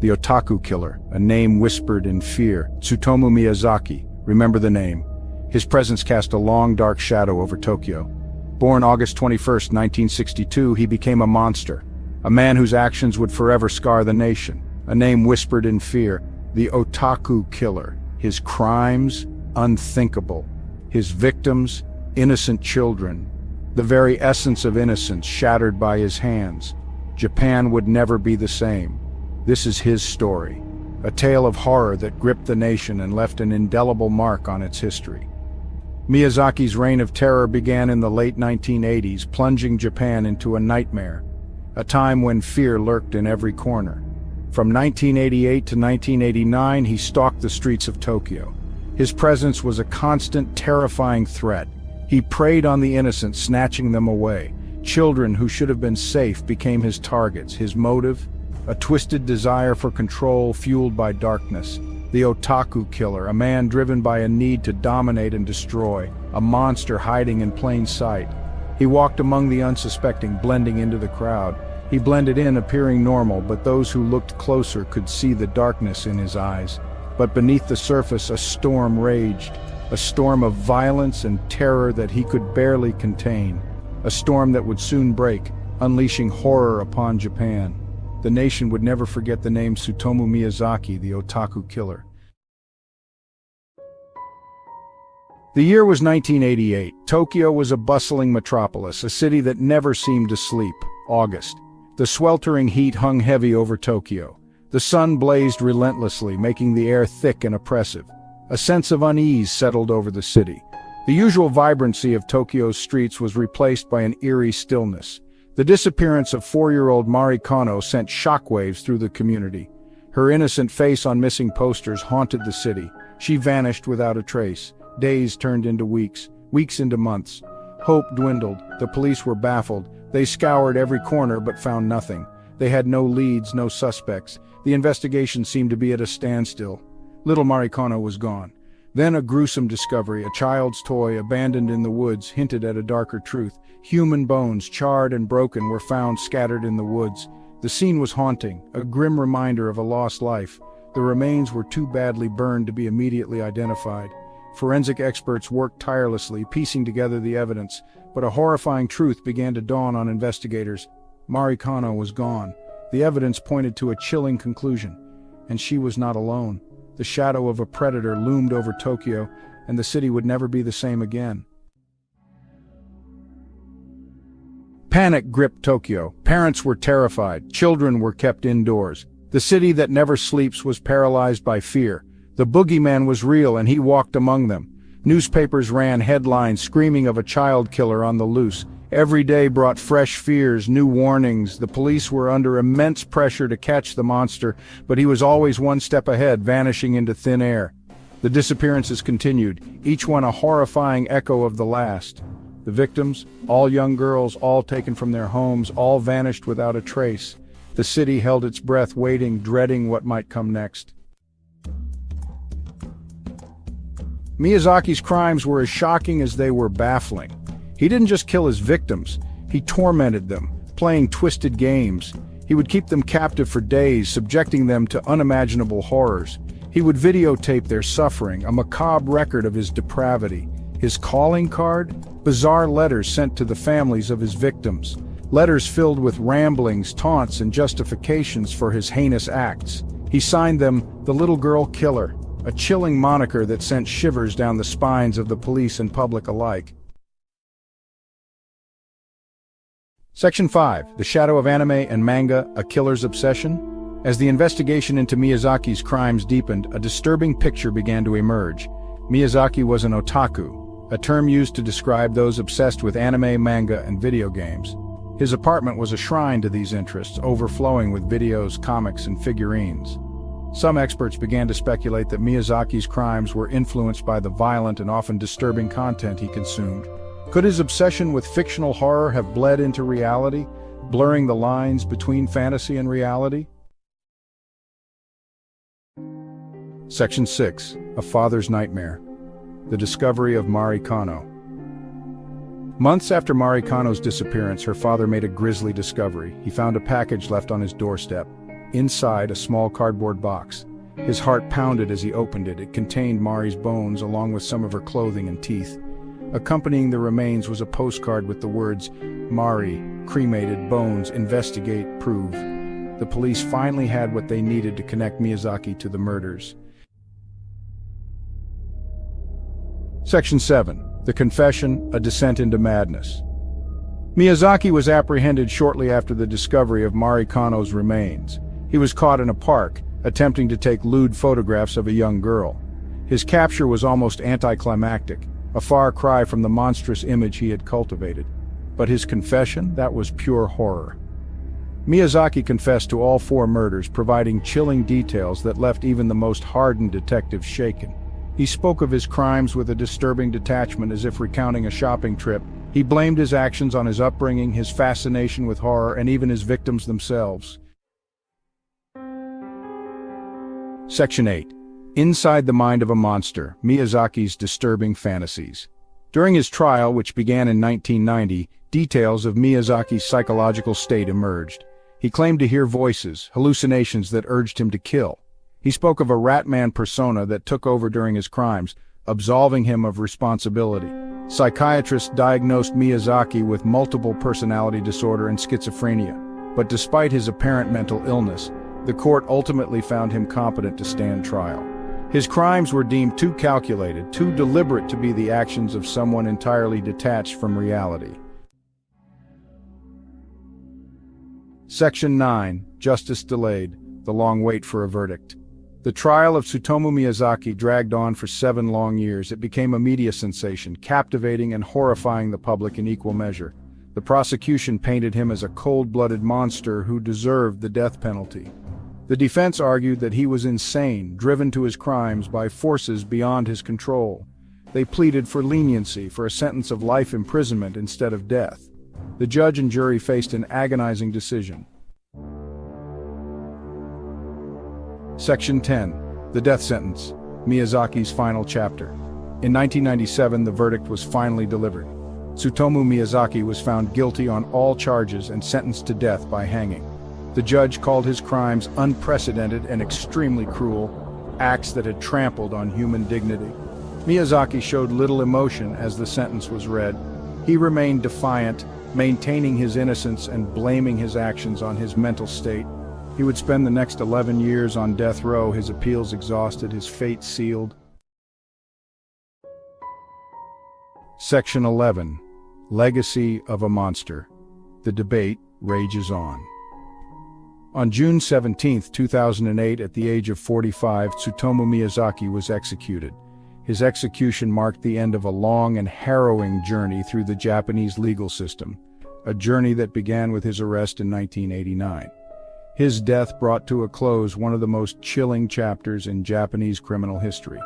The Otaku Killer, a name whispered in fear. Tsutomu Miyazaki, remember the name. His presence cast a long, dark shadow over Tokyo. Born August 21, 1962, he became a monster. A man whose actions would forever scar the nation. A name whispered in fear. The Otaku Killer. His crimes, unthinkable. His victims, innocent children. The very essence of innocence shattered by his hands. Japan would never be the same. This is his story. A tale of horror that gripped the nation and left an indelible mark on its history. Miyazaki's reign of terror began in the late 1980s, plunging Japan into a nightmare. A time when fear lurked in every corner. From 1988 to 1989, he stalked the streets of Tokyo. His presence was a constant, terrifying threat. He preyed on the innocent, snatching them away. Children who should have been safe became his targets. His motive? A twisted desire for control fueled by darkness. The Otaku Killer, a man driven by a need to dominate and destroy, a monster hiding in plain sight. He walked among the unsuspecting, blending into the crowd. He blended in, appearing normal, but those who looked closer could see the darkness in his eyes. But beneath the surface, a storm raged, a storm of violence and terror that he could barely contain, a storm that would soon break, unleashing horror upon Japan. The nation would never forget the name Tsutomu Miyazaki, the Otaku Killer. The year was 1988. Tokyo was a bustling metropolis, a city that never seemed to sleep. August. The sweltering heat hung heavy over Tokyo. The sun blazed relentlessly, making the air thick and oppressive. A sense of unease settled over the city. The usual vibrancy of Tokyo's streets was replaced by an eerie stillness. The disappearance of 4-year-old Mari Kano sent shockwaves through the community. Her innocent face on missing posters haunted the city. She vanished without a trace. Days turned into weeks, weeks into months. Hope dwindled. The police were baffled. They scoured every corner but found nothing. They had no leads, no suspects. The investigation seemed to be at a standstill. Little Mari Kano was gone. Then a gruesome discovery, a child's toy abandoned in the woods, hinted at a darker truth. Human bones, charred and broken, were found scattered in the woods. The scene was haunting, a grim reminder of a lost life. The remains were too badly burned to be immediately identified. Forensic experts worked tirelessly, piecing together the evidence, but a horrifying truth began to dawn on investigators. Mari Kano was gone. The evidence pointed to a chilling conclusion, and she was not alone. The shadow of a predator loomed over Tokyo, and the city would never be the same again. Panic gripped Tokyo. Parents were terrified. Children were kept indoors. The city that never sleeps was paralyzed by fear. The boogeyman was real, and he walked among them. Newspapers ran headlines screaming of a child killer on the loose. Every day brought fresh fears, new warnings. The police were under immense pressure to catch the monster, but he was always one step ahead, vanishing into thin air. The disappearances continued, each one a horrifying echo of the last. The victims, all young girls, all taken from their homes, all vanished without a trace. The city held its breath, waiting, dreading what might come next. Miyazaki's crimes were as shocking as they were baffling. He didn't just kill his victims, he tormented them, playing twisted games. He would keep them captive for days, subjecting them to unimaginable horrors. He would videotape their suffering, a macabre record of his depravity. His calling card? Bizarre letters sent to the families of his victims. Letters filled with ramblings, taunts, and justifications for his heinous acts. He signed them the Little Girl Killer, a chilling moniker that sent shivers down the spines of the police and public alike. Section 5. The Shadow of Anime and Manga, A Killer's Obsession. As the investigation into Miyazaki's crimes deepened, a disturbing picture began to emerge. Miyazaki was an otaku, a term used to describe those obsessed with anime, manga, and video games. His apartment was a shrine to these interests, overflowing with videos, comics, and figurines. Some experts began to speculate that Miyazaki's crimes were influenced by the violent and often disturbing content he consumed. Could his obsession with fictional horror have bled into reality, blurring the lines between fantasy and reality? Section 6. A Father's Nightmare. The Discovery of Mari Kano. Months after Mari Kano's disappearance, her father made a grisly discovery. He found a package left on his doorstep. Inside a small cardboard box. His heart pounded as he opened it. It contained Mari's bones along with some of her clothing and teeth. Accompanying the remains was a postcard with the words, "Mari, cremated, bones, investigate, prove." The police finally had what they needed to connect Miyazaki to the murders. Section 7. The Confession, a Descent into Madness. Miyazaki was apprehended shortly after the discovery of Mari Kano's remains. He was caught in a park, attempting to take lewd photographs of a young girl. His capture was almost anticlimactic, a far cry from the monstrous image he had cultivated. But his confession, that was pure horror. Miyazaki confessed to all 4 murders, providing chilling details that left even the most hardened detectives shaken. He spoke of his crimes with a disturbing detachment, as if recounting a shopping trip. He blamed his actions on his upbringing, his fascination with horror, and even his victims themselves. Section 8. Inside the Mind of a Monster, Miyazaki's Disturbing Fantasies. During his trial, which began in 1990, details of Miyazaki's psychological state emerged. He claimed to hear voices, hallucinations that urged him to kill. He spoke of a Ratman persona that took over during his crimes, absolving him of responsibility. Psychiatrists diagnosed Miyazaki with multiple personality disorder and schizophrenia, but despite his apparent mental illness, the court ultimately found him competent to stand trial. His crimes were deemed too calculated, too deliberate to be the actions of someone entirely detached from reality. Section 9. Justice Delayed, the Long Wait for a Verdict. The trial of Tsutomu Miyazaki dragged on for 7 long years. It became a media sensation, captivating and horrifying the public in equal measure. The prosecution painted him as a cold-blooded monster who deserved the death penalty. The defense argued that he was insane, driven to his crimes by forces beyond his control. They pleaded for leniency, for a sentence of life imprisonment instead of death. The judge and jury faced an agonizing decision. Section 10. The Death Sentence, Miyazaki's Final Chapter. In 1997, the verdict was finally delivered. Tsutomu Miyazaki was found guilty on all charges and sentenced to death by hanging. The judge called his crimes unprecedented and extremely cruel, acts that had trampled on human dignity. Miyazaki showed little emotion as the sentence was read. He remained defiant, maintaining his innocence and blaming his actions on his mental state. He would spend the next 11 years on death row, his appeals exhausted, his fate sealed. Section 11. Legacy of a Monster. The debate rages on. On June 17, 2008, at the age of 45, Tsutomu Miyazaki was executed. His execution marked the end of a long and harrowing journey through the Japanese legal system, a journey that began with his arrest in 1989. His death brought to a close one of the most chilling chapters in Japanese criminal history.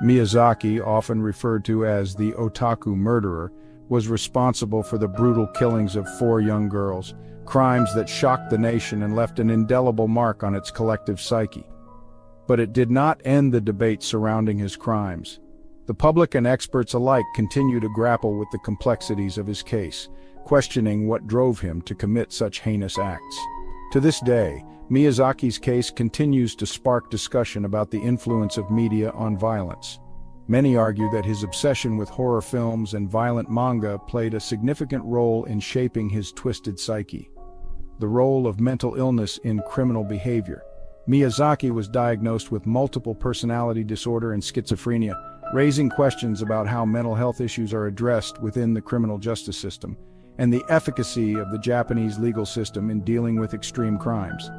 Miyazaki, often referred to as the Otaku murderer, was responsible for the brutal killings of 4 young girls, crimes that shocked the nation and left an indelible mark on its collective psyche. But it did not end the debate surrounding his crimes. The public and experts alike continue to grapple with the complexities of his case, questioning what drove him to commit such heinous acts. To this day, Miyazaki's case continues to spark discussion about the influence of media on violence. Many argue that his obsession with horror films and violent manga played a significant role in shaping his twisted psyche. The role of mental illness in criminal behavior. Miyazaki was diagnosed with multiple personality disorder and schizophrenia, raising questions about how mental health issues are addressed within the criminal justice system, and the efficacy of the Japanese legal system in dealing with extreme crimes.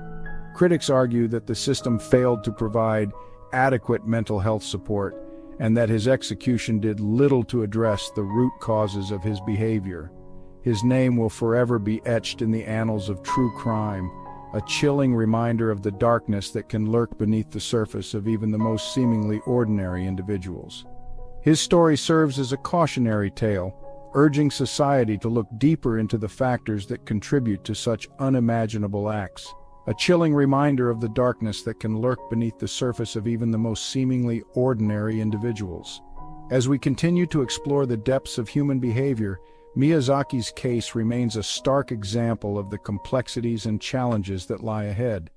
Critics argue that the system failed to provide adequate mental health support, and that his execution did little to address the root causes of his behavior. His name will forever be etched in the annals of true crime, a chilling reminder of the darkness that can lurk beneath the surface of even the most seemingly ordinary individuals. His story serves as a cautionary tale, urging society to look deeper into the factors that contribute to such unimaginable acts. A chilling reminder of the darkness that can lurk beneath the surface of even the most seemingly ordinary individuals. As we continue to explore the depths of human behavior, Miyazaki's case remains a stark example of the complexities and challenges that lie ahead.